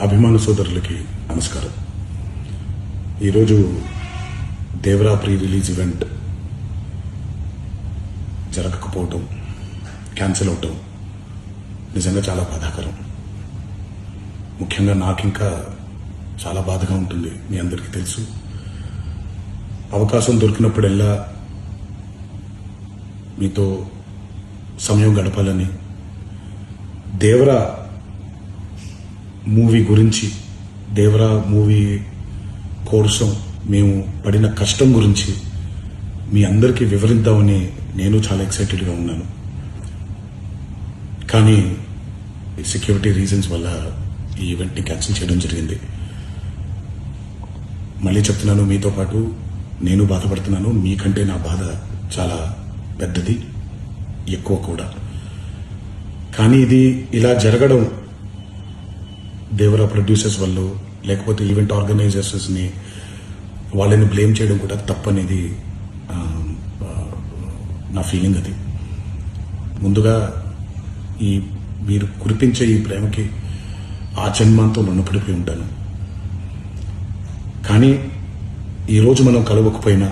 అభిమాన సోదరులకి నమస్కారం. ఈరోజు దేవరా ప్రీ రిలీజ్ ఈవెంట్ జరగకపోవటం, క్యాన్సిల్ అవటం నిజంగా చాలా బాధాకరం. ముఖ్యంగా నాకు ఇంకా చాలా బాధగా ఉంటుంది. మీ అందరికీ తెలుసు, అవకాశం దొరికినప్పుడల్లా మీతో సమయం గడపాలని, దేవరా మూవీ గురించి, దేవరా మూవీ కోసం మేము పడిన కష్టం గురించి మీ అందరికీ వివరిద్దామని నేను చాలా ఎక్సైటెడ్గా ఉన్నాను. కానీ సెక్యూరిటీ రీజన్స్ వల్ల ఈ ఈవెంట్ని క్యాన్సిల్ చేయడం జరిగింది. మళ్ళీ చెప్తున్నాను, మీతో పాటు నేను బాధపడుతున్నాను. మీకంటే నా బాధ చాలా పెద్దది, ఎక్కువ కూడా. కానీ ఇది ఇలా జరగడం దేవరా ప్రొడ్యూసర్స్ వల్ల, లేకపోతే ఈవెంట్ ఆర్గనైజర్స్ని వాళ్ళని బ్లేమ్ చేయడం కూడా తప్పనేది నా ఫీలింగ్. అది ముందుగా మీరు కురిపించే ఈ ప్రేమకి ఆ జన్మంతో రుణపడిపోయి ఉంటాను. కానీ ఈరోజు మనం కలవకపోయినా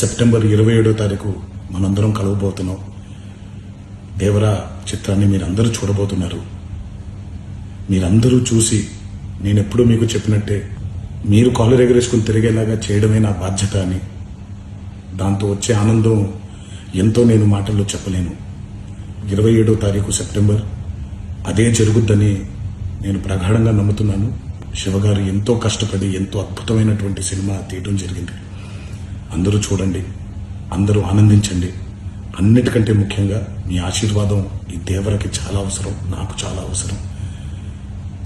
సెప్టెంబర్ 27వ తారీఖు మనందరం కలవబోతున్నాం. దేవరా చిత్రాన్ని మీరందరూ చూడబోతున్నారు. మీరందరూ చూసి, నేను ఎప్పుడూ మీకు చెప్పినట్టే, మీరు కాలర్ ఎగరేసుకుని తిరిగేలాగా చేయడమే నా బాధ్యత అని, దాంతో వచ్చే ఆనందం ఎంతో నేను మాటల్లో చెప్పలేను. 27వ తారీఖు సెప్టెంబర్ అదే జరుగుద్దని నేను ప్రగాఢంగా నమ్ముతున్నాను. శివగారు ఎంతో కష్టపడి ఎంతో అద్భుతమైనటువంటి సినిమా తీయడం జరిగింది. అందరూ చూడండి, అందరూ ఆనందించండి. అన్నిటికంటే ముఖ్యంగా మీ ఆశీర్వాదం ఈ దేవరకి చాలా అవసరం, నాకు చాలా అవసరం.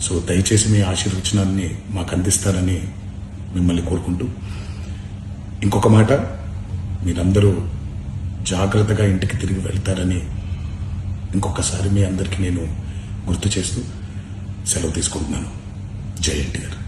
సో దయచేసి మీ ఆశీర్వచనాన్ని మాకు అందిస్తారని మిమ్మల్ని కోరుకుంటూ, ఇంకొక మాట, మీరందరూ జాగ్రత్తగా ఇంటికి తిరిగి వెళ్తారని ఇంకొకసారి మీ అందరికీ నేను గుర్తు చేస్తూ సెలవు తీసుకుంటున్నాను. జై ఎన్టీఆర్.